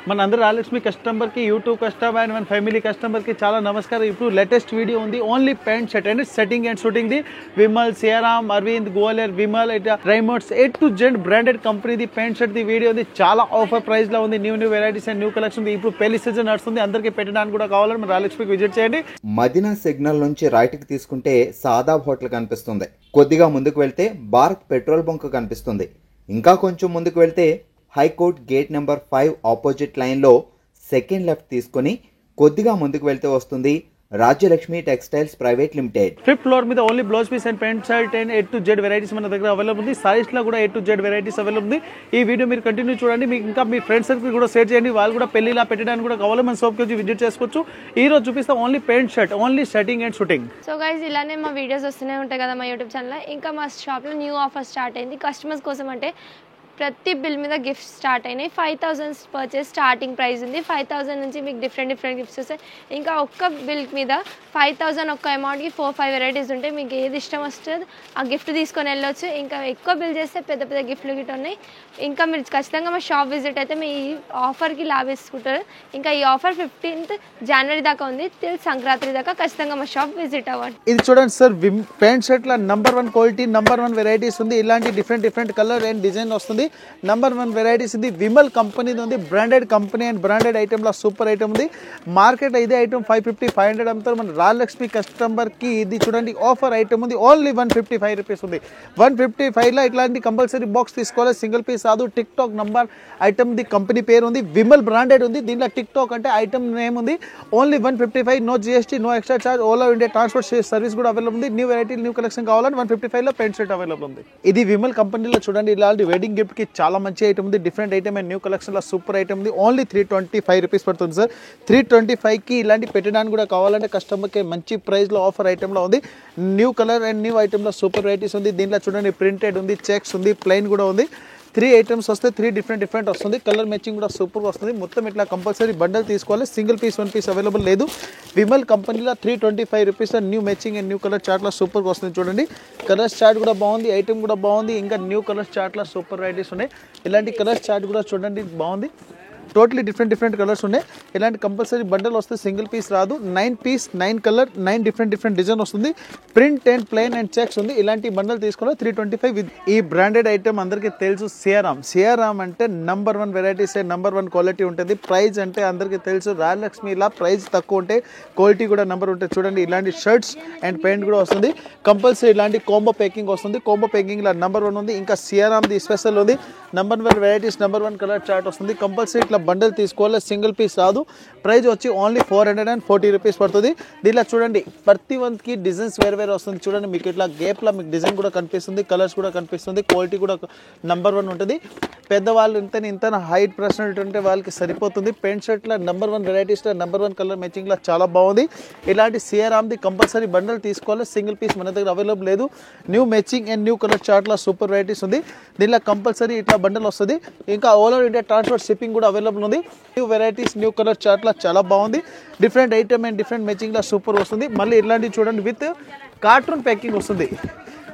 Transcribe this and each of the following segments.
మన అందరూ రాయలక్ష్మి కస్టమర్కి యూట్యూబ్ కస్టమర్ అండ్ మన ఫ్యామిలీ కస్టమర్కి చాలా నమస్కారం. ఇప్పుడు లేటెస్ట్ వీడియో ఉంది only pant shirt and setting and shooting ది విమల్, సియారామ్, అరవింద్, గోలర్, విమల్ ఇట్లా Raymond's A to Z branded కంపెనీది ప్యాంట్ షర్ట్ ది వీడియో ఉంది. చాలా ఆఫర్ ప్రైస్ లో ఉంది. New varieties and new collection ఉంది. ఇప్పుడు పెళ్లి సీజన్ నడుస్తుంది, అందరికీ పెట్టడానికి కూడా కావాలని మన రాయలక్ష్మికి విజిట్ చేయండి. మదీనా సిగ్నల్ నుంచి రైట్ కి తీసుకుంటే సాదాబ్ హోటల్ కనిపిస్తుంది. కొద్దిగా ముందుకు వెళ్తే భారత్ పెట్రోల్ బంక్ కనిపిస్తుంది. ఇంకా కొంచెం ముందుకు వెళ్తే హైకోర్ట్ గేట్ నెంబర్ 5 ఆపోజిట్ లైన్లో సెకండ్ లెఫ్ట్ తీసుకుని కొద్దిగా ముందుకు వెళ్తే వస్తుంది Rajyalakshmi textiles private limited. 5th floor మీద only blouse piece and pant shirt and A to Z varieties మన దగ్గర అవైలబుల్ ఉంది. సారీస్ లో కూడా A to Z varieties available ఉంది. ఈ వీడియో మీరు కంటిన్యూ చూడండి. మీకు ఇంకా మీ ఫ్రెండ్స్ కి కూడా షేర్ చేయండి. వాళ్ళు కూడా పెళ్లిలా పెట్టడానికి కూడా కావాలి మన షాప్ కి వచ్చి విజిట్ చేసుకోవచ్చు. ఈ రోజు చూపిస్తాం only pant shirt, only setting and shooting. So guys, ఇలానే మా వీడియోస్ వస్తూనే ఉంటాయి కదా మా యూట్యూబ్ ఛానల్లో. ఇంకా మా షాప్లో న్యూ ఆఫర్ స్టార్ట్ అయింది కస్టమర్స్ కోసం. అంటే ప్రతి బిల్ మీద గిఫ్ట్స్ స్టార్ట్ అయినాయి. 5,000 పర్చేస్ స్టార్టింగ్ ప్రైస్ ఉంది. 5,000 నుంచి మీకు డిఫరెంట్ గిఫ్ట్స్ వస్తాయి. ఇంకా ఒక్క బిల్ మీద 5,000 ఒక్క అమౌంట్కి 4-5 వెరైటీస్ ఉంటాయి. మీకు ఏది ఇష్టం వస్తుంది ఆ గిఫ్ట్ తీసుకొని వెళ్ళొచ్చు. ఇంకా ఎక్కువ బిల్ చేస్తే పెద్ద పెద్ద గిఫ్ట్లు గిట్ ఉన్నాయి. ఇంకా మీరు ఖచ్చితంగా మా షాప్ విజిట్ అయితే మీ ఆఫర్కి లాభిస్తుంటారు. ఇంకా ఈ ఆఫర్ 15th జనవరి దాకా ఉంది, till సంక్రాంతి దాకా. ఖచ్చితంగా మా షాప్ విజిట్ అవ్వండి. ఇది చూడండి సార్, ప్యాంట్ షర్ట్ లో నంబర్ 1 క్వాలిటీ, నంబర్ 1 వెరైటీస్ ఉంది. ఇలాంటి డిఫరెంట్ కలర్ అండ్ డిజైన్ వస్తుంది. నంబర్ 1 వెరైటీస్ ఇది విమల్ కంపెనీ ఉంది. Branded company and branded item లో సూపర్ ఐటమ్ ఉంది. మార్కెట్ ఇదే ఐటమ్ 550-500 అమ్ముతారు. మన రాయలక్ష్మి కస్టమర్ కి ఇది చూడండి ఆఫర్ ఐటమ్ ఉంది. ఓన్లీ 155 రూపీస్ ఉంది. 155 లో ఇట్లాంటి కంపల్సరీ బాక్స్ తీసుకోవాలి. సింగిల్ పీస్ రాదు. Tick talk number item the company పేరు ఉంది. విమల్ బ్రాండెడ్ ఉంది. దీంట్లో టిక్ టాక్ అంటే ఐటమ్ నేమ్ ఉంది. Only 155, no GST, no extra charge. Ola India transport service కూడా అవైలబుల్ ఉంది. న్యూ వెరైటీ న్యూ కలెక్షన్ కావాలని 155 లో ప్యాంట్ షర్ట్ అవైలబుల్ ఉంది. ఇది విమల్ కంపెనీలో చూడండి ఇలాంటి వెడ్డింగ్ గిఫ్ట్ కి చాలా మంచి ఐటమ్ ఉంది. Different item and new collection లో సూపర్ ఐటమ్ ఉంది. ఓన్లీ 325 రూపీస్ పడుతుంది సార్. 325 కి ఇలాంటి పెట్టడానికి కూడా కావాలంటే కస్టమర్ కి మంచి ప్రైస్ లో ఆఫర్ ఐటమ్ లో ఉంది. New colour and new item లో సూపర్ వెరైటీస్ ఉంది. దీంట్లో చూడండి ప్రింటెడ్ ఉంది, చెక్స్ ఉంది, ప్లెయిన్ కూడా ఉంది. 3 ఐటమ్స్ వస్తే 3 డిఫరెంట్ వస్తుంది. కలర్ మ్యాచింగ్ కూడా సూపర్ వస్తుంది. మొత్తం ఇట్లా కంపల్సరీ బండల్ తీసుకోవాలి. సింగిల్ పీస్ 1 పీస్ అవైలబుల్ లేదు. విమల్ కంపెనీలో 325 rupees new matching and new colour చార్ట్లో సూపర్గా వస్తుంది. చూడండి కలర్స్ చార్ట్ కూడా బాగుంది, ఐటమ్ కూడా బాగుంది. ఇంకా న్యూ కలర్స్ చార్ట్లో సూపర్ వెరైటీస్ ఉన్నాయి. ఇలాంటి కలర్స్ చార్ట్ కూడా చూడండి బాగుంది. టోటలీ డిఫరెంట్ కలర్స్ ఉన్నాయి. ఇలాంటి కంపల్సరీ బండల్ వస్తే సింగిల్ పీస్ రాదు. 9 పీస్ 9 కలర్ 9 డిఫరెంట్ డిజైన్ వస్తుంది. Print and plain and checks ఉంది. ఇలాంటి బండల్ తీసుకుని 325. ఈ బ్రాండెడ్ ఐటమ్ అందరికీ తెలుసు సియారామ్ అంటే నంబర్ 1 వెరైటీస్ నంబర్ 1 క్వాలిటీ ఉంటుంది. ప్రైస్ అంటే అందరికీ తెలుసు రాయలక్ష్మి ఇలా ప్రైస్ తక్కువ ఉంటే క్వాలిటీ కూడా నెంబర్ ఉంటుంది. చూడండి ఇలాంటి షర్ట్స్ అండ్ ప్యాంట్ కూడా వస్తుంది. కంపల్సరీ ఇలాంటి కాంబో ప్యాకింగ్ వస్తుంది. కాంబో ప్యాకింగ్ లో నంబర్ 1 ఉంది. ఇంకా సియారామ్ది స్పెషల్ ఉంది. Number 1 varieties number 1 colour chart వస్తుంది. కంపల్సరీ ఇట్లా బండల్ తీసుకోవాలి. సింగిల్ పీస్ రాదు. ప్రైస్ వచ్చి ఓన్లీ 440 రూపీస్ పడుతుంది. దీనిలో చూడండి ప్రతి వన్కి డిజైన్స్ వేరే వస్తుంది. చూడండి మీకు ఇట్లా గేప్లో మీకు డిజైన్ కూడా కనిపిస్తుంది, కలర్స్ కూడా కనిపిస్తుంది. క్వాలిటీ కూడా నంబర్ 1 ఉంటుంది. పెద్దవాళ్ళు ఇంత హైట్ పర్సనాలిటీ ఉంటే వాళ్ళకి సరిపోతుంది. ప్యాంట్ షర్ట్లో నంబర్ 1 వెరైటీస్లో నంబర్ 1 కలర్ మ్యాచింగ్లో చాలా బాగుంది. ఇలాంటి సియారామ్ది కంపల్సరీ బండల్ తీసుకోవాలి. సింగిల్ పీస్ మన దగ్గర అవైలబుల్ లేదు. New matching and new colour చార్ట్లో సూపర్ వెరైటీస్ ఉంది. దీనిలో కంపల్సరీ ఇట్లా బండల్ వస్తుంది. ఇంకా all over India transport shipping కూడా అవైలబుల్ ఉంది. న్యూ వెరైటీస్ న్యూ కలర్ చార్ట్లో చాలా బాగుంది. డిఫరెంట్ ఐటమ్ అండ్ డిఫరెంట్ మ్యాచింగ్లో సూపర్ వస్తుంది. మళ్ళీ ఇట్లాంటివి చూడండి విత్ కార్టూన్ ప్యాకింగ్ వస్తుంది.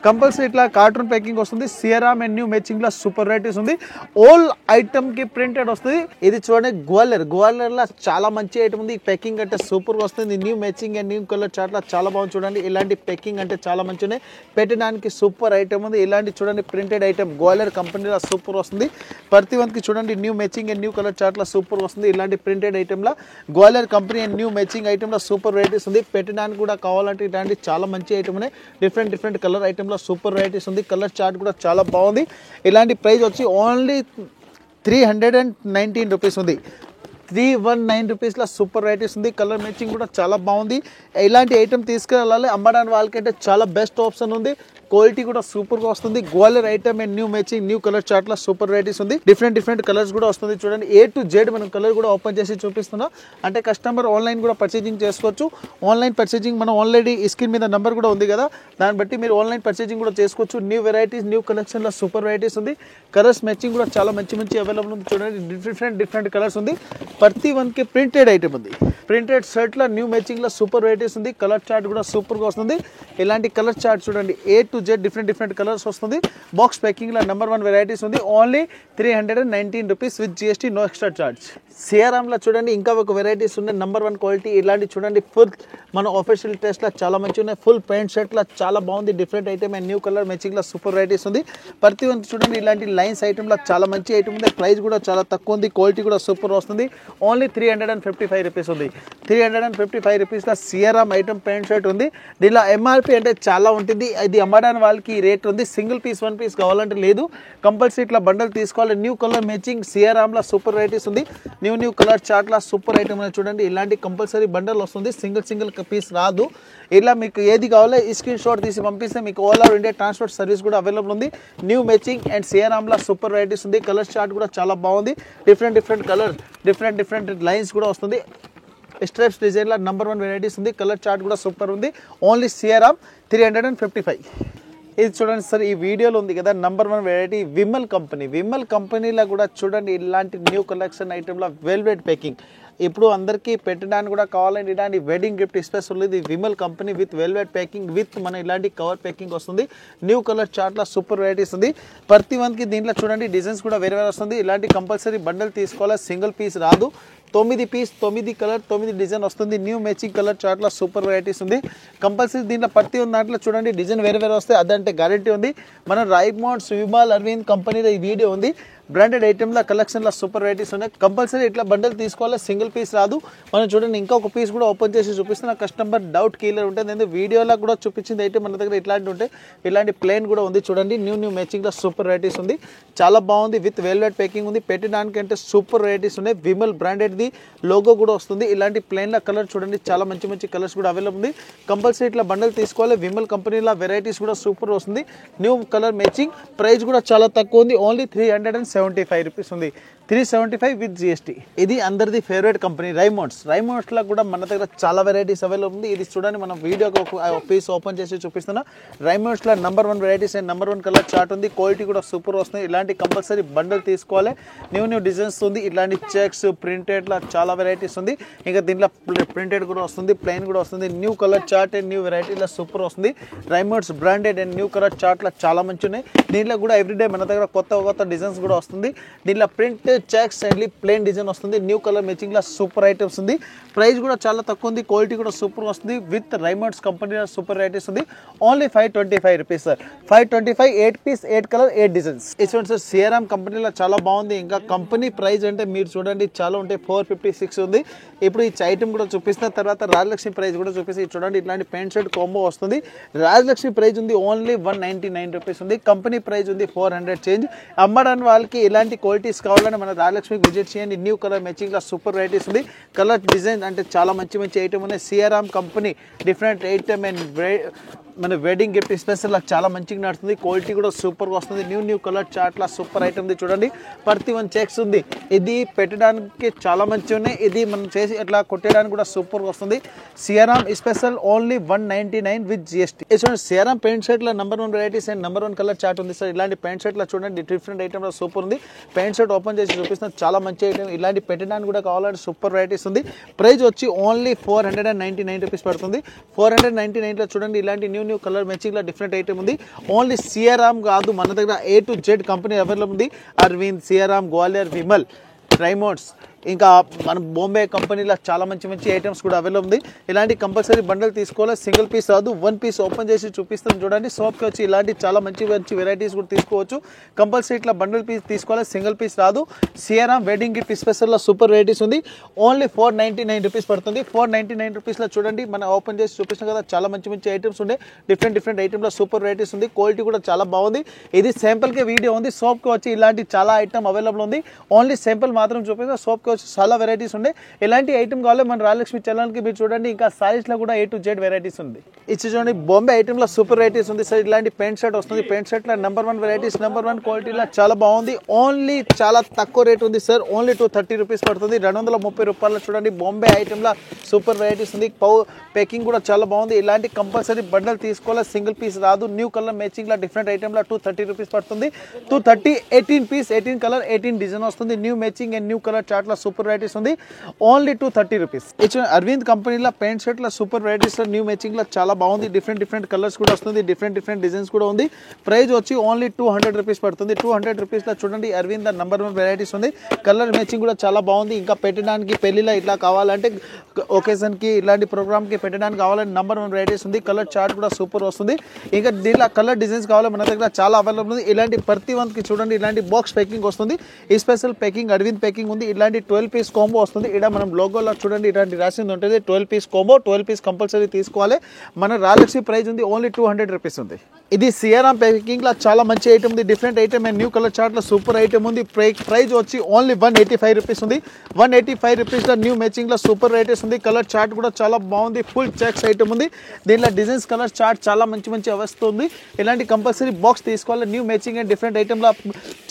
కంపల్సరీ ఇట్లా కార్టూన్ ప్యాకింగ్ వస్తుంది. సియారామ్ అండ్ న్యూ మ్యాచింగ్ లో సూపర్ వెరైటీస్ ఉంది. ఓల్ ఐటమ్ కి ప్రింటెడ్ వస్తుంది. ఇది చూడండి గ్వాలర్ లో చాలా మంచి ఐటమ్ ఉంది. ప్యాకింగ్ అంటే సూపర్ గా వస్తుంది. New matching and new colour chart లో చాలా బాగుంది. చూడండి ఇలాంటి ప్యాకింగ్ అంటే చాలా మంచి ఉన్నాయి. పెట్టడానికి సూపర్ ఐటమ్ ఉంది. ఇలాంటి చూడండి ప్రింటెడ్ ఐటమ్ గ్వాలర్ కంపెనీలో సూపర్ వస్తుంది. ప్రతి వన్కి చూడండి new matching and new colour chart లో సూపర్ వస్తుంది. ఇలాంటి ప్రింటెడ్ ఐటమ్ లో Gwalior company and new matching item లో సూపర్ వెరైటీస్ ఉంది. పెట్టడానికి కూడా కావాలంటే ఇలాంటి చాలా మంచి ఐటమ్ ఉన్నాయి. Different colour item super varieties ఉంది. కలర్ చార్ట్ కూడా చాలా బాగుంది. ఇలాంటి ప్రైస్ వచ్చి ఓన్లీ 319 రూపీస్ ఉంది. 319 రూపీస్లో సూపర్ వెరైటీస్ ఉంది. కలర్ మ్యాచింగ్ కూడా చాలా బాగుంది. ఇలాంటి ఐటమ్ తీసుకెళ్ళాలి అమ్మడానికి వాళ్ళకంటే చాలా బెస్ట్ ఆప్షన్ ఉంది. క్వాలిటీ కూడా సూపర్ గా వస్తుంది. Gwalior item and new matching new colour chart లో సూపర్ వెరైటీస్ ఉంది. డిఫరెంట్ కలర్స్ కూడా వస్తుంది. చూడండి A to Z మనం కలర్ కూడా ఓపెన్ చేసి చూపిస్తున్నాం. అంటే కస్టమర్ ఆన్లైన్ కూడా పర్చేజింగ్ చేసుకోవచ్చు. ఆన్లైన్ పర్చేజింగ్ మనం ఆల్రెడీ స్క్రీన్ మీద నంబర్ కూడా ఉంది కదా, దాన్ని బట్టి మీరు ఆన్లైన్ పర్చేజింగ్ కూడా చేసుకోవచ్చు. న్యూ వెరైటీస్ న్యూ కలెక్షన్ లో సూపర్ వెరైటీస్ ఉంది. కలర్స్ మ్యాచింగ్ కూడా చాలా మంచి అవైలబుల్ ఉంది. చూడండి డిఫరెంట్ కలర్స్ ఉంది. ప్రతి వన్ కి ప్రింటెడ్ ఐటమ్ ఉంది. ప్రింటెడ్ షర్ట్ లో న్యూ మ్యాచింగ్ లో సూపర్ వెరైటీస్ ఉంది. కలర్ చార్ట్ కూడా సూపర్ గా వస్తుంది. ఇలాంటి కలర్ చార్ట్ చూడండి A to to Z different colours వస్తుంది. బాక్స్ ప్యాకింగ్లో నెంబర్ 1 వెరైటీస్ ఉంది. Only 319 rupees with GST, no extra charge. సిఆర్ఎంలో చూడండి ఇంకా ఒక వెరైటీస్ ఉన్నాయి. నెంబర్ 1 క్వాలిటీ ఇలాంటి చూడండి. ఫుల్ మన ఆఫీషియల్ టెస్ట్లో చాలా మంచిగా ఉన్నాయి. ఫుల్ ప్యాంట్ షర్ట్లో చాలా బాగుంది. Different item and new colour మ్యాచింగ్లో సూపర్ వెరైటీస్ ఉంది. ప్రతి ఒక్క చూడండి ఇలాంటి లైన్స్ ఐటమ్లో చాలా మంచి ఐటమ్ ఉంది. ప్రైస్ కూడా చాలా తక్కువ ఉంది. క్వాలిటీ కూడా సూపర్ వస్తుంది. ఓన్లీ 355 రూపీస్ ఉంది. 355 రూపీస్లో సిఆర్ఎం ఐటమ్ ప్యాంట్ షర్ట్ ఉంది. దీనిలో ఎంఆర్పి అంటే చాలా ఉంటుంది. ఇది అమ్మడానికి వాళ్ళకి రేట్ ఉంది. సింగిల్ పీస్ 1 పీస్ కావాలంటే లేదు, కంపల్సరీ ఇట్లా బండల్ తీసుకోవాలి. న్యూ కలర్ మ్యాచింగ్ సిఆర్ఎంలో సూపర్ వెరైటీస్ ఉంది. న్యూ కలర్ చార్ట్లా సూపర్ ఐటమ్ అని చూడండి. ఇలాంటి కంపల్సరీ బండల్ వస్తుంది. సింగిల్ పీస్ రాదు. ఇలా మీకు ఏది కావాలో ఈ స్క్రీన్ షాట్ తీసి పంపిస్తే మీకు all over India transport service కూడా అవైలబుల్ ఉంది. న్యూ మ్యాచింగ్ అండ్ సిఆర్ఎంలో సూపర్ వెరైటీస్ ఉంది. కలర్ చార్ట్ కూడా చాలా బాగుంది. డిఫరెంట్ కలర్ డిఫరెంట్ లైన్స్ కూడా వస్తుంది. స్ట్రైప్స్ డిజైన్లో నెంబర్ 1 వెరైటీస్ ఉంది. కలర్ చార్ట్ కూడా సూపర్ ఉంది. Only CRM 355. ఇది చూడండి సార్, ఈ వీడియోలో ఉంది కదా నెంబర్ 1 వెరైటీ విమల్ కంపెనీలో కూడా చూడండి ఇలాంటి న్యూ కలెక్షన్ ఐటెంలో వెల్వెట్ ప్యాకింగ్. ఇప్పుడు అందరికీ పెట్టడానికి కూడా కావాలంటే ఇలాంటి వెడ్డింగ్ గిఫ్ట్ స్పెషల్ ఇది Vimal company with velvet packing with మన ఇలాంటి కవర్ ప్యాకింగ్ వస్తుంది. న్యూ కలర్ చార్ట్లో సూపర్ వెరైటీస్ ఉంది. ప్రతి మంత్కి దీంట్లో చూడండి డిజైన్స్ కూడా వేరే వస్తుంది. ఇలాంటి కంపల్సరీ బండల్ తీసుకోవాలి. సింగిల్ పీస్ రాదు. 9 పీస్ 9 కలర్ 9 డిజైన్ వస్తుంది. న్యూ మ్యాచింగ్ కలర్ చార్ట్లో సూపర్ వెరైటీస్ ఉంది. కంపల్సరీ దీంట్లో ప్రతి ఉన్న దాంట్లో చూడండి డిజైన్ వేరే వస్తాయి. అదంటే గ్యారెంటీ ఉంది. మన రైమౌండ్స్ విమాల్ అరవింద్ కంపెనీలో ఈ వీడియో ఉంది. బ్రాండెడ్ ఐటెంలో కలెక్షన్లో సూపర్ వెరైటీస్ ఉన్నాయి. కంపల్సరీ ఇట్లా బండల్ తీసుకోవాలి. సింగిల్ పీస్ రాదు. మనం చూడండి ఇంకొక పీస్ కూడా ఓపెన్ చేసి చూపిస్తున్న కస్టమర్ డౌట్ క్లియర్ ఉంటుంది. ఎందుకంటే వీడియోలో కూడా చూపించింది అయితే మన దగ్గర ఇట్లాంటి ఉంటాయి. ఇలాంటి ప్లేన్ కూడా ఉంది చూడండి. న్యూ మ్యాచింగ్లో సూపర్ వెరైటీస్ ఉంది. చాలా బాగుంది. విత్ వెల్వెట్ ప్యాకింగ్ ఉంది. పెట్టడానికి అంటే సూపర్ వెరైటీస్ ఉన్నాయి. విమల్ బ్రాండెడ్ది లోగో కూడా వస్తుంది. ఇలాంటి ప్లేన్ల కలర్ చూడండి చాలా మంచి కలర్స్ కూడా అవైలబుల్ ఉంది. కంపల్సరీ ఇట్లా బండల్ తీసుకోవాలి. విమల్ కంపెనీలో వెరైటీస్ కూడా సూపర్ వస్తుంది. New colour matching. ప్రైస్ కూడా చాలా తక్కువ ఉంది. ఓన్లీ 375 రూపీస్ ఉంది. 375 విత్ జిఎస్టీ. ఇది అందరిది ఫేవరెట్ కంపెనీ రైమౌండ్స్లో కూడా మన దగ్గర చాలా వెరైటీస్ అవైలబుల్ ఉంది. ఇది చూడండి మనం వీడియోకి ఒక పీస్ ఓపెన్ చేసి చూపిస్తున్నా. రైమౌండ్స్లో number 1 varieties and number 1 colour chart ఉంది. క్వాలిటీ కూడా సూపర్ వస్తుంది. ఇలాంటి కంపల్సరీ బండల్ తీసుకోవాలి. న్యూ డిజైన్స్ ఉంది. ఇలాంటి చెక్స్ ప్రింటెడ్లో చాలా వెరైటీస్ ఉంది. ఇంకా దీంట్లో ప్రింటెడ్ కూడా వస్తుంది. ప్లెయిన్ కూడా వస్తుంది. New colour chart and new వెరైటీలో సూపర్ వస్తుంది. Raymonds branded and new colour చార్ట్లో చాలా మంచి ఉన్నాయి. దీంట్లో కూడా ఎవ్రీడే మన దగ్గర కొత్త డిజైన్స్ కూడా వస్తుంది. దీంట్లో print checks and plain design వస్తుంది. న్యూ కలర్ మ్యాచింగ్లో సూపర్ ఐటమ్స్ ఉంది. ప్రైస్ కూడా చాలా తక్కువ ఉంది. క్వాలిటీ కూడా సూపర్ వస్తుంది. With Raymonds company super varieties ఉంది. Only 525 rupees sir. 525 8 piece 8 colour 8 designs. ఇటువంటి సార్ సిఆర్ఎం కంపెనీలో చాలా బాగుంది. ఇంకా కంపెనీ ప్రైస్ అంటే మీరు చూడండి చాలా ఉంటాయి. 456 ఉంది. ఇప్పుడు ఈ ఐటమ్ కూడా చూపిస్తున్న తర్వాత రాజలక్ష్మి ప్రైస్ కూడా చూపిస్తే చూడండి ఇట్లాంటి ప్యాంట్ షర్ట్ కాంబో వస్తుంది. రాజలక్ష్మి ప్రైస్ ఉంది ఓన్లీ 199 రూపీస్ ఉంది. కంపెనీ ప్రైస్ ఉంది 400 చేంజ్. అమ్మడానికి వాళ్ళకి ఇలాంటి క్వాలిటీస్ కావాలని మన రాజలక్ష్మికి విజిట్ చేయండి. న్యూ కలర్ మ్యాచింగ్లో సూపర్ వెరైటీస్ ఉంది. కలర్ డిజైన్ అంటే చాలా మంచి ఐటమ్ ఉన్నాయి. CRM company different item and మన వెడ్డింగ్ గిఫ్ట్ స్పెషల్ చాలా మంచిగా నడుస్తుంది. క్వాలిటీ కూడా సూపర్గా వస్తుంది. న్యూ కలర్ చార్ట్లా సూపర్ ఐటమ్ చూడండి. ప్రతి 1 చెక్స్ ఉంది. ఇది పెట్టడానికి చాలా మంచిగా ఉన్నాయి. ఇది మనం చేసి ఇట్లా కొట్టేయడానికి కూడా సూపర్గా వస్తుంది. CRM special only 199 with GST. చూడండి సిఆర్ఎం ప్యాంట్ షర్ట్లో number 1 varieties and number 1 colour chart ఉంది సార్. ఇలాంటి ప్యాంట్ షర్ట్లో చూడండి డిఫరెంట్ ఐటమ్లో సూపర్ ఉంది. ప్యాంట్ షర్ట్ ఓపెన్ చేసి చూపిస్తున్నా చాలా మంచి ఐటమ్. ఇలాంటి పెట్టడానికి కూడా కావాలంటే సూపర్ వెరైటీస్ ఉంది. ప్రైస్ వచ్చి ఓన్లీ 499 రూపీస్ పడుతుంది. 499లో చూడండి ఇలాంటి న్యూ కలర్ మ్యాచింగ్లో డిఫరెంట్ ఐటమ్ ఉంది. ఓన్లీ సిఆర్ఎం కాదు మన దగ్గర A to Z company available ఉంది. అరవింద్, సిఆర్ఎం, గ్వాలియర్, విమల్, రైమౌండ్స్ ఇంకా మన బాంబే కంపెనీలో చాలా మంచి ఐటమ్స్ కూడా అవైలబుల్ ఉంది. ఇలాంటి కంపల్సరీ బండల్ తీసుకోవాలి. సింగిల్ పీస్ రాదు. 1 పీస్ ఓపెన్ చేసి చూపిస్తాం చూడండి. షాప్కి వచ్చి ఇలాంటి చాలా మంచి వెరైటీస్ కూడా తీసుకోవచ్చు. కంపల్సరీ ఇట్లా బండల్ పీస్ తీసుకోవాలి. సింగిల్ పీస్ రాదు. సిఆర్ఎం వెడ్డింగ్ గిఫ్ట్ స్పెషల్లో సూపర్ వెరైటీస్ ఉంది. ఓన్లీ 499 రూపీస్ పడుతుంది. 499 రూపీస్లో చూడండి మనం ఓపెన్ చేసి చూపిస్తాం కదా చాలా మంచి ఐటమ్స్ ఉండే. డిఫరెంట్ ఐటమ్లో సూపర్ వెరైటీస్ ఉంది. క్వాలిటీ కూడా చాలా బాగుంది. ఇది శాంపుల్కే వీడియో ఉంది. షాప్కి వచ్చి ఇలాంటి చాలా ఐటమ్ అవైలబుల్ ఉంది. ఓన్లీ శాంపుల్ మాత్రం చూపిస్తాం. షాప్కి చాలా వెరైటీస్ ఉండే. ఎలాంటి ఐటమ్ కావాలో మన రాజలక్ష్మి ఛానల్కి మీరు చూడండి. ఇంకా సారీస్లో కూడా A to Z వెరైటీస్ ఉంది. ఇది చూడండి బాంబే ఐటమ్లో సూపర్ వెరైటీస్ ఉంది సార్. ఇలాంటి ప్యాంట్ షర్ట్ వస్తుంది. ప్యాంట్ షర్ట్లో నెంబర్ 1 వెరైటీస్ నెంబర్ 1 క్వాలిటీలో చాలా బాగుంది. ఓన్లీ చాలా తక్కువ రేట్ ఉంది సార్. ఓన్లీ 230 రూపీస్ పడుతుంది. 230 రూపాయలు చూడండి బాంబే ఐటమ్లో సూపర్ వెరైటీస్ ఉంది. ప్యాకింగ్ కూడా చాలా బాగుంది. ఇలాంటి కంపల్సరీ బండల్ తీసుకోవాలి. సింగిల్ పీస్ రాదు. న్యూ కలర్ మ్యాచింగ్లో డిఫరెంట్ ఐటమ్లో 230 రూపీస్ పడుతుంది. 230 18 పీస్ 18 కలర్ 18 డిజైన్ వస్తుంది. New matching and new colour చార్ట్లో సూపర్ వెరైటీస్ ఉంది ఓన్లీ 230 రూపీస్. ఇచ్చిన అరవింద్ కంపెనీలో ప్యాంట్ షర్ట్ల సూపర్ వెరైటీస్ న్యూ మ్యాచింగ్ లో చాలా బాగుంది. డిఫరెంట్ కలర్స్ కూడా వస్తుంది, డిఫరెంట్ డిజైన్స్ కూడా ఉంది. ప్రైస్ వచ్చి ఓన్లీ 200 రూపీస్ పడుతుంది. 200 రూపీస్ లో చూడండి అరవింద్ నంబర్ 1 వెరైటీస్ ఉంది. కలర్ మ్యాచింగ్ కూడా చాలా బాగుంది. ఇంకా పెట్టడానికి పెళ్లిలో ఇట్లా కావాలంటే ఒకేజన్ కి ఇలాంటి ప్రోగ్రామ్ కి పెట్టడానికి కావాలంటే నంబర్ 1 వెరైటీస్ ఉంది. కలర్ చార్ట్ కూడా సూపర్ వస్తుంది. ఇంకా దీనిలో కలర్ డిజైన్స్ కావాలి మన దగ్గర చాలా అవైలబుల్ ఉంది. ఇలాంటి ప్రతి వన్కి చూడండి ఇలాంటి బాక్స్ ప్యాకింగ్ వస్తుంది. ఈ స్పెషల్ ప్యాకింగ్ అరవింద్ ప్యాకింగ్ ఉంది. ఇలాంటి 12 పీస్ కాంబో వస్తుంది. ఇక్కడ మనం లోగోలో చూడండి ఇలాంటి రాసింది ఉంటుంది 12 పీస్ కాంబో. 12 పీస్ కంపల్సరీ తీసుకోవాలి. మన రాలక్సీ ప్రైస్ ఉంది ఓన్లీ 200 రూపీస్ ఉంది. ఇది సిఆర్ఎం ప్యాకింగ్ లో చాలా మంచి ఐటమ్ ఉంది. Different item and new colour chart లో సూపర్ ఐటమ్ ఉంది. ప్రైస్ వచ్చి ఓన్లీ 185 రూపీస్ ఉంది. 185 రూపీస్ లో న్యూ మ్యాచింగ్ లో సూపర్ వెరైటీస్ ఉంది. కలర్ చార్ట్ కూడా చాలా బాగుంది. ఫుల్ చెక్స్ ఐటమ్ ఉంది. దీనిలో డిజైన్స్ కలర్ చార్ట్ చాలా మంచి వస్తుంది. ఇలాంటి కంపల్సరీ బాక్స్ తీసుకోవాలి. New matching and different item లో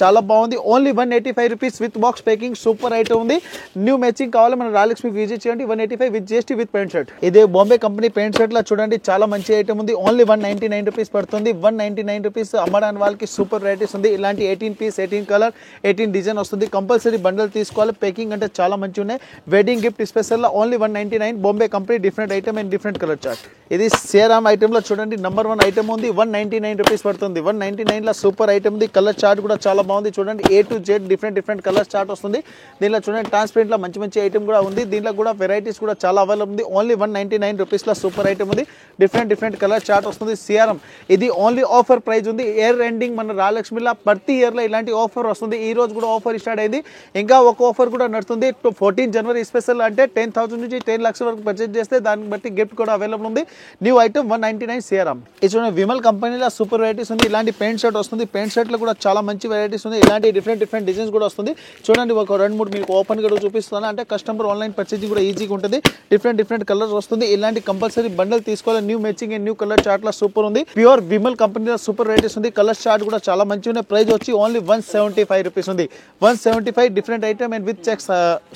చాలా బాగుంది. Only 185 rupees with box packing super item ఉంది. న్యూ మ్యాచింగ్ కావాలి మన రాయలక్ష్మి విజిట్ చేయండి. 185 with GST with pant shirt. ఇదే బాంబే కంపెనీ ప్యాంట్ షర్ట్ లో చూడండి చాలా మంచి ఐటమ్ ఉంది. ఓన్లీ 199 రూపీస్ పడుతుంది. 199 రూపీస్ అమ్మడానికి వాళ్ళకి సూపర్ వెరైటీస్ ఉంది. ఇలాంటి 18 పీస్ 18 కలర్ 18 డిజైన్ వస్తుంది. కంపల్సరీ బండల్ తీసుకోవాలి. ప్యాకింగ్ అంటే చాలా మంచి ఉన్నాయి. వెడ్డింగ్ గిఫ్ట్ స్పెషల్ లో only 199 Bombay company different item and different colour chart. ఇది సిఆర్ఎం ఐటమ్ లో చూడండి నంబర్ 1 ఐటమ్ ఉంది. 199 రూపీస్ పడుతుంది. 199 లో సూపర్ ఐటమ్ ఉంది. కలర్ చార్ట్ కూడా చాలా బాగుంది. చూడండి A to Z different colour chart వస్తుంది. దీనిలో చూడండి ట్రాన్స్పరెంట్ లో మంచి ఐటమ్ కూడా ఉంది. దీనిలో కూడా వెరైటీస్ కూడా చాలా అవైలబుల్ ఉంది. ఓన్లీ 199 రూపీస్ లో సూపర్ ఐటమ్ ఉంది. డిఫరెంట్ కలర్ చార్ట్ వస్తుంది. సిఆర్ఎం ఇది ఓన్లీ ఆఫర్ ప్రైస్ ఉంది. ఇయర్ ఎండింగ్ మన రాయలక్ష్మిలో ప్రతి ఇయర్ లో ఇలాంటి ఆఫర్ వస్తుంది. ఈ రోజు కూడా ఆఫర్ స్టార్ట్ అయింది. ఇంకా ఒక ఆఫర్ కూడా నడుస్తుంది. 14 జనవరి స్పెషల్ అంటే 10,000 నుంచి 10 లక్షల వరకు పర్చేజ్ చేస్తే దాన్ని బట్టి గిఫ్ట్ కూడా అవైలబుల్ ఉంది. New item 199 CRM. ఇది చూడండి విమల్ కంపెనీలో సూపర్ వెరైటీస్ ఉంది. ఇలాంటి పెయింట్ షర్ట్ వస్తుంది. పెయింట్ షర్ట్ లో కూడా చాలా మంచి వెరైటీస్ ఉంది. ఇలాంటి డిఫరెంట్ డిజైన్స్ కూడా వస్తుంది. చూడండి ఒక 2-3 మీకు ఓపెన్ కూడా చూపిస్తాను. అంటే కస్టమర్ ఆన్లైన్ పర్చేజింగ్ కూడా ఈజీగా ఉంటుంది. డిఫరెంట్ కలర్స్ వస్తుంది. ఇలాంటి కంపల్సరీ బండల్ తీసుకోవాలి. New matching and new colour chart లో సూపర్ ఉంది. ప్యూర్ విమల్ కంపెనీలో సూపర్ వెరైటీస్ ఉంది. కలర్ చార్ట్ కూడా చాలా మంచి ఉన్నాయి. ప్రైస్ వచ్చి ఓన్లీ 175 రూపీస్ ఉంది. 175 different item and with checks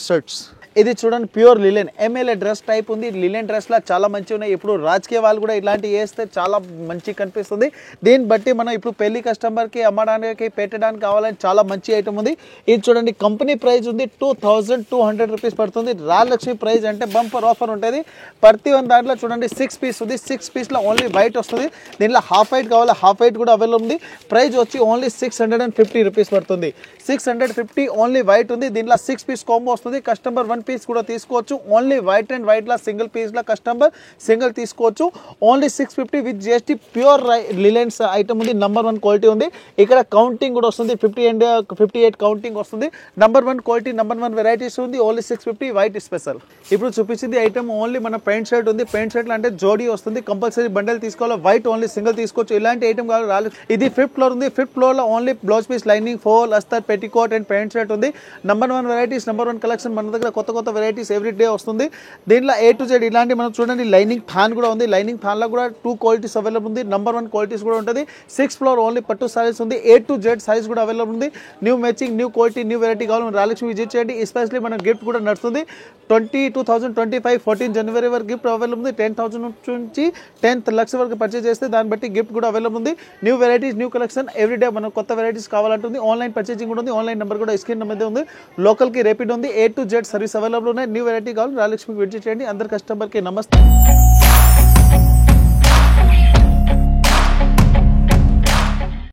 shirts. ఇది చూడండి ప్యూర్ లిలెన్ ఎంఎల్ఏ డ్రెస్ టైప్ ఉంది. లిలెన్ డ్రెస్ లా చాలా మంచి ఉన్నాయి. ఇప్పుడు రాజకీయ వాళ్ళు కూడా ఇలాంటి వేస్తే చాలా మంచి కనిపిస్తుంది. దీన్ని బట్టి మనం ఇప్పుడు పెళ్లి కస్టమర్ కి అమ్మడానికి పెట్టడానికి కావాలని చాలా మంచి ఐటమ్ ఉంది. ఇది చూడండి కంపెనీ ప్రైస్ ఉంది 2200 రూపీస్ పడుతుంది. రాయలక్ష్మి ప్రైస్ అంటే బంపర్ ఆఫర్ ఉంటుంది. ప్రతి ఒక్క దాంట్లో చూడండి 6 పీస్ ఉంది. 6 పీస్ లో ఓన్లీ వైట్ వస్తుంది. దీనిలో హాఫ్ వైట్ కావాలి, హాఫ్ వైట్ కూడా అవైలబుల్ ఉంది. ప్రైస్ వచ్చి ఓన్లీ 650 రూపీస్ పడుతుంది. 650 ఓన్లీ వైట్ ఉంది. దీనిలో 6 పీస్ కాంబో వస్తుంది. కస్టమర్ 1 పీస్ కూడా తీసుకోవచ్చు. ఓన్లీ వైట్ అండ్ వైట్ లా సింగిల్ పీస్ లా కస్టమర్ సింగిల్ తీసుకోవచ్చు. Only 650 with GST. Pure Reliance item ఉంది. నంబర్ 1 క్వాలిటీ ఉంది. ఇక్కడ కౌంటింగ్ కూడా వస్తుంది. 50 and 58 కౌంటింగ్ వస్తుంది. నంబర్ 1 క్వాలిటీ నంబర్ 1 వెరైటీస్ ఉంది. Only 650 white special. ఇప్పుడు చూపించింది ఐటమ్ ఓన్లీ మన ప్యాంట్ షర్ట్ ఉంది. ప్యాంట్ షర్ట్ అంటే జోడీ వస్తుంది. కంపల్సరీ బండల్ తీసుకోవాలి. వైట్ ఓన్లీ సింగిల్ తీసుకోవచ్చు. ఇలాంటి ఐటమ్ కావాలి రాలేదు. ఇది 5th ఫ్లోర్ ఉంది. 5th ఫ్లోర్ లో only blouse piece lining fall అస్తర్ పెట్టికోట్ అండ్ ప్యాంట్ షర్ట్ ఉంది. నంబర్ 1 వెరైటీస్ నంబర్ 1 కలెక్షన్ మన దగ్గర కొత్త వెరైటీస్ ఎవ్రీ డే వస్తుంది. దీంట్లో A to Z ఇలాంటి మనం చూడండి లైనింగ్ ఫ్యాన్ కూడా ఉంది. లైనింగ్ ఫ్యాన్ లో కూడా 2 క్వాలిటీస్ అవైలబుల్ ఉంది. నంబర్ 1 క్వాలిటీస్ కూడా ఉంటుంది. 6th ఫ్లోర్ ఓన్లీ పట్టు సారీస్ ఉంది. A to Z సైజ్ కూడా అవైలబుల్ ఉంది. New matching new quality new variety కావాలి రాయలక్ష్మి విజిట్ చేయండి. ఎస్పెషల్లీ మన గిఫ్ట్ కూడా నడుస్తుంది. 2025 14 జనవరి వరకు గిఫ్ట్ అవైలబుల్ ఉంది. 10,000 నుంచి 10 లక్ష వరకు పర్చేజ్ చేస్తే దాన్ని బట్టి గిఫ్ట్ కూడా అవైలబుల్ ఉంది. New varieties new collection every day మనం కొత్త వెరైటీస్ కావాలంటుంది. ఆన్లైన్ పర్చేజింగ్ కూడా ఉంది. ఆన్లైన్ నెంబర్ కూడా స్క్రీన్ మీద ఉంది. లోకల్ కి రేపిడ్ ఉంది. A to Z service available ఉన్నాయి. న్యూ వెరైటీ కావాలి రాయలక్ష్మికి విజిట్ చేయండి. అందరు కస్టమర్ కి నమస్తే.